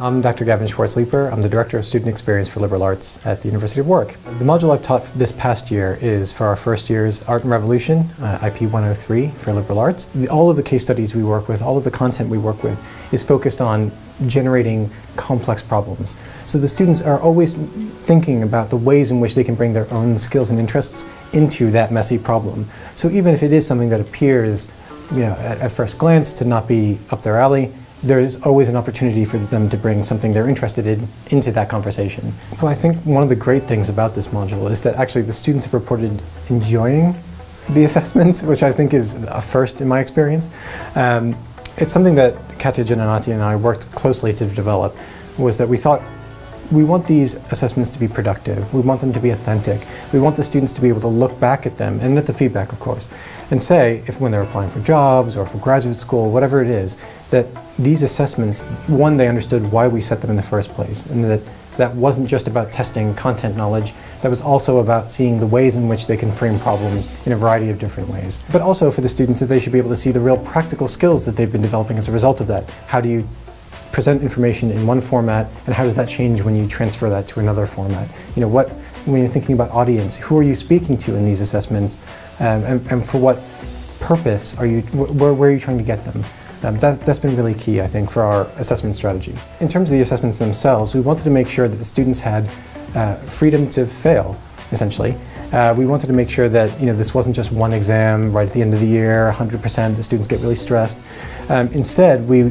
I'm Dr. Gavin Schwartz, Leeper. I'm the Director of Student Experience for Liberal Arts at the University of Warwick. The module I've taught this past year is for our first year's Art and Revolution, IP 103 for Liberal Arts. All of the case studies we work with, all of the content we work with is focused on generating complex problems. So the students are always thinking about the ways in which they can bring their own skills and interests into that messy problem. So even if it is something that appears, at first glance to not be up their alley, there is always an opportunity for them to bring something they're interested in into that conversation. Well, I think one of the great things about this module is that actually the students have reported enjoying the assessments, which I think is a first in my experience. It's something that Katya Jananati and I worked closely to develop, was that we thought we want these assessments to be productive, we want them to be authentic, we want the students to be able to look back at them, and at the feedback of course, and say, if when they're applying for jobs or for graduate school, whatever it is, that these assessments, one, they understood why we set them in the first place, and that wasn't just about testing content knowledge, that was also about seeing the ways in which they can frame problems in a variety of different ways. But also for the students that they should be able to see the real practical skills that they've been developing as a result of that. How do you present information in one format, and how does that change when you transfer that to another format? When you're thinking about audience, who are you speaking to in these assessments, and for what purpose are you, where are you trying to get them? That's been really key, I think, for our assessment strategy. In terms of the assessments themselves, we wanted to make sure that the students had freedom to fail, essentially. We wanted to make sure that this wasn't just one exam right at the end of the year, 100%, the students get really stressed. Instead, we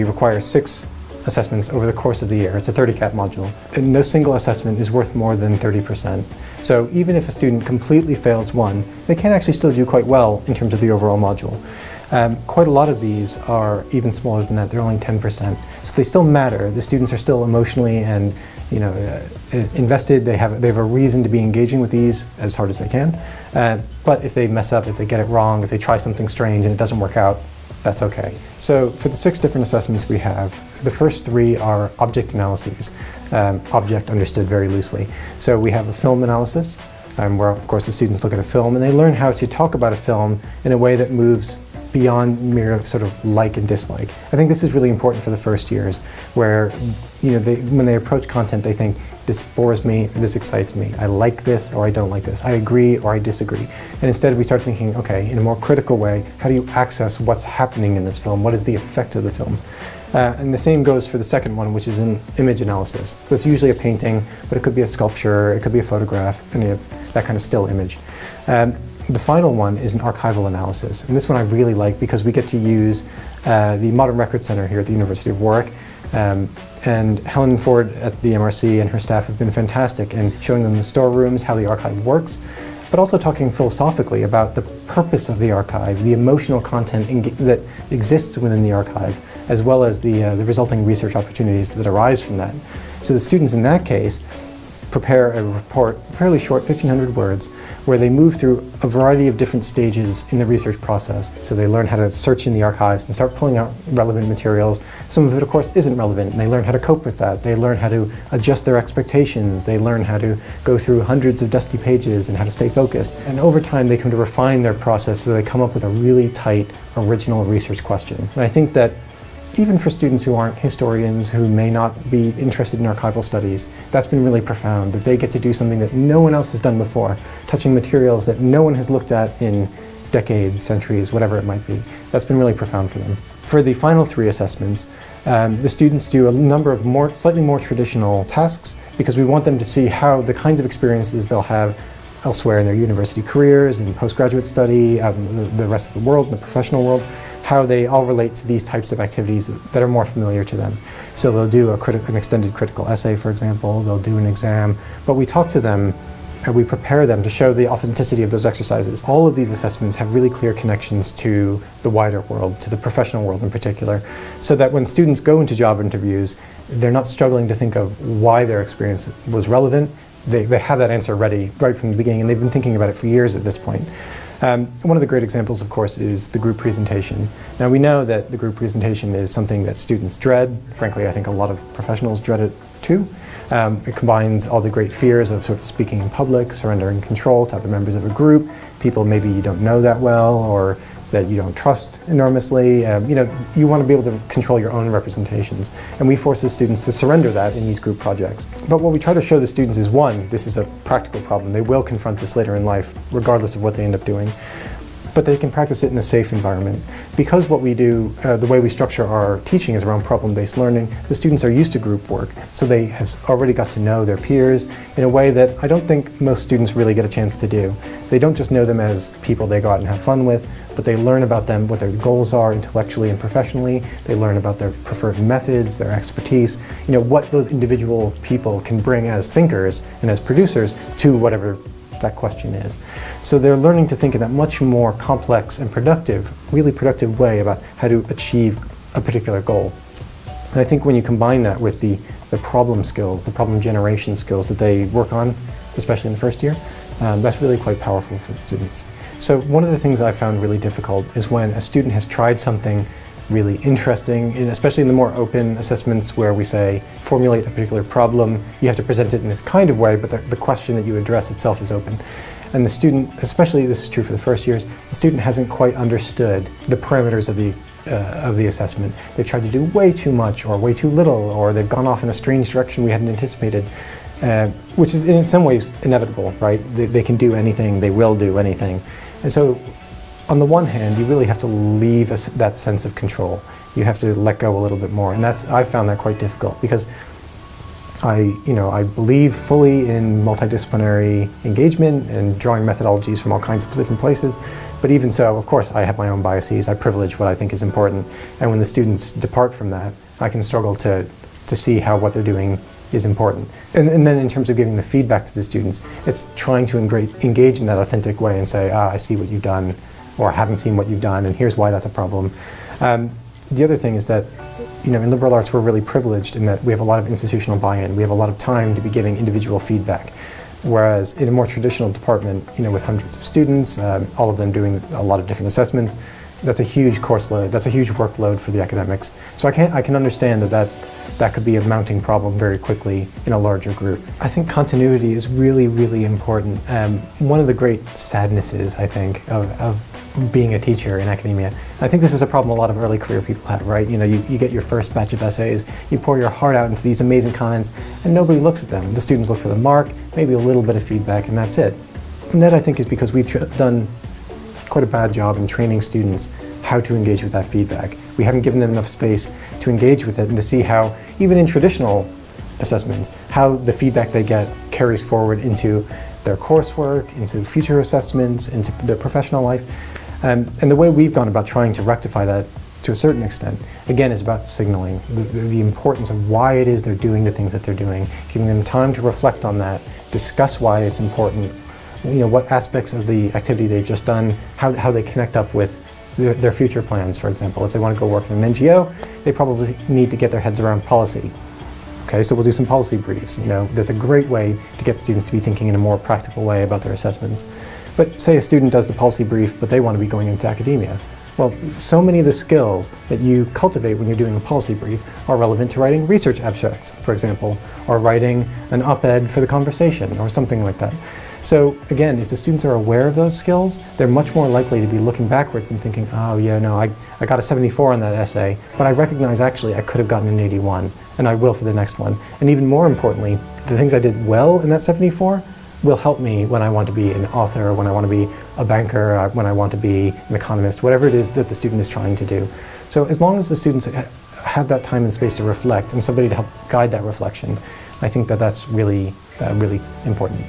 require 6 assessments over the course of the year. It's a 30-CAT module. And no single assessment is worth more than 30%. So even if a student completely fails one, they can actually still do quite well in terms of the overall module. Quite a lot of these are even smaller than that. They're only 10%. So they still matter. The students are still emotionally and invested. They have a reason to be engaging with these as hard as they can. But if they mess up, if they get it wrong, if they try something strange and it doesn't work out, that's okay. So for the 6 different assessments we have, the first 3 are object analyses, object understood very loosely. So we have a film analysis, where of course the students look at a film and they learn how to talk about a film in a way that moves beyond mere sort of like and dislike. I think this is really important for the first years, where when they approach content, they think, this bores me, this excites me, I like this or I don't like this, I agree or I disagree. And instead we start thinking, okay, in a more critical way, how do you access what's happening in this film? What is the effect of the film? And the same goes for the second one, which is an image analysis. So it's usually a painting, but it could be a sculpture, it could be a photograph, any of that kind of still image. The final one is an archival analysis, and this one I really like because we get to use the Modern Record Center here at the University of Warwick, and Helen Ford at the MRC and her staff have been fantastic in showing them the storerooms, how the archive works, but also talking philosophically about the purpose of the archive, the emotional content that exists within the archive, as well as the resulting research opportunities that arise from that. So the students in that case prepare a report, fairly short, 1,500 words, where they move through a variety of different stages in the research process. So they learn how to search in the archives and start pulling out relevant materials. Some of it, of course, isn't relevant, and they learn how to cope with that. They learn how to adjust their expectations. They learn how to go through hundreds of dusty pages and how to stay focused. And over time, they come to refine their process so they come up with a really tight, original research question. And I think that even for students who aren't historians, who may not be interested in archival studies, that's been really profound, that they get to do something that no one else has done before, touching materials that no one has looked at in decades, centuries, whatever it might be. That's been really profound for them. For the final 3 assessments, the students do a number of slightly more traditional tasks, because we want them to see how the kinds of experiences they'll have elsewhere in their university careers, in postgraduate study, out in the rest of the world, in the professional world, how they all relate to these types of activities that are more familiar to them. So they'll do an extended critical essay, for example, they'll do an exam, but we talk to them and we prepare them to show the authenticity of those exercises. All of these assessments have really clear connections to the wider world, to the professional world in particular, so that when students go into job interviews, they're not struggling to think of why their experience was relevant. They have that answer ready right from the beginning, and they've been thinking about it for years at this point. One of the great examples, of course, is the group presentation. Now, we know that the group presentation is something that students dread. Frankly, I think a lot of professionals dread it too. It combines all the great fears of sort of speaking in public, surrendering control to other members of a group, people maybe you don't know that well, or that you don't trust enormously. You want to be able to control your own representations. And we force the students to surrender that in these group projects. But what we try to show the students is, one, this is a practical problem. They will confront this later in life, regardless of what they end up doing. But they can practice it in a safe environment. Because what we do, the way we structure our teaching is around problem-based learning, the students are used to group work, so they have already got to know their peers in a way that I don't think most students really get a chance to do. They don't just know them as people they go out and have fun with, but they learn about them, what their goals are intellectually and professionally. They learn about their preferred methods, their expertise, what those individual people can bring as thinkers and as producers to whatever that question is. So they're learning to think in that much more complex and productive, really productive way about how to achieve a particular goal. And I think when you combine that with the problem skills, the problem generation skills that they work on, especially in the first year, that's really quite powerful for the students. So one of the things I found really difficult is when a student has tried something really interesting, and especially in the more open assessments where we say, formulate a particular problem, you have to present it in this kind of way, but the question that you address itself is open. And the student, especially this is true for the first years, the student hasn't quite understood the parameters of the assessment. They've tried to do way too much or way too little, or they've gone off in a strange direction we hadn't anticipated, which is in some ways inevitable, right? They can do anything, they will do anything. And so on the one hand, you really have to leave that sense of control. You have to let go a little bit more, and I've found that quite difficult because I believe fully in multidisciplinary engagement and drawing methodologies from all kinds of different places. But even so, of course, I have my own biases. I privilege what I think is important, and when the students depart from that, I can struggle to see how what they're doing is important. And then in terms of giving the feedback to the students, it's trying to engage in that authentic way and say, I see what you've done, or haven't seen what you've done, and here's why that's a problem. The other thing is that, in liberal arts we're really privileged in that we have a lot of institutional buy-in. We have a lot of time to be giving individual feedback. Whereas in a more traditional department, with hundreds of students, all of them doing a lot of different assessments, that's a huge course load, that's a huge workload for the academics. So I can understand that could be a mounting problem very quickly in a larger group. I think continuity is really, really important. One of the great sadnesses, I think, of being a teacher in academia. I think this is a problem a lot of early career people have, right? You get your first batch of essays, you pour your heart out into these amazing comments, and nobody looks at them. The students look for the mark, maybe a little bit of feedback, and that's it. And that, I think, is because we've done quite a bad job in training students how to engage with that feedback. We haven't given them enough space to engage with it and to see how, even in traditional assessments, how the feedback they get carries forward into their coursework, into future assessments, into their professional life. And the way we've gone about trying to rectify that to a certain extent, again, is about signaling the importance of why it is they're doing the things that they're doing, giving them time to reflect on that, discuss why it's important, what aspects of the activity they've just done, how they connect up with their future plans, for example. If they want to go work in an NGO, they probably need to get their heads around policy. Okay, so we'll do some policy briefs. There's a great way to get students to be thinking in a more practical way about their assessments. But say a student does the policy brief, but they want to be going into academia. Well, so many of the skills that you cultivate when you're doing a policy brief are relevant to writing research abstracts, for example, or writing an op-ed for the conversation, or something like that. So again, if the students are aware of those skills, they're much more likely to be looking backwards and thinking, oh yeah, no, I got a 74 on that essay, but I recognize actually I could have gotten an 81, and I will for the next one. And even more importantly, the things I did well in that 74 will help me when I want to be an author, when I want to be a banker, when I want to be an economist, whatever it is that the student is trying to do. So as long as the students have that time and space to reflect and somebody to help guide that reflection, I think that that's really, really important.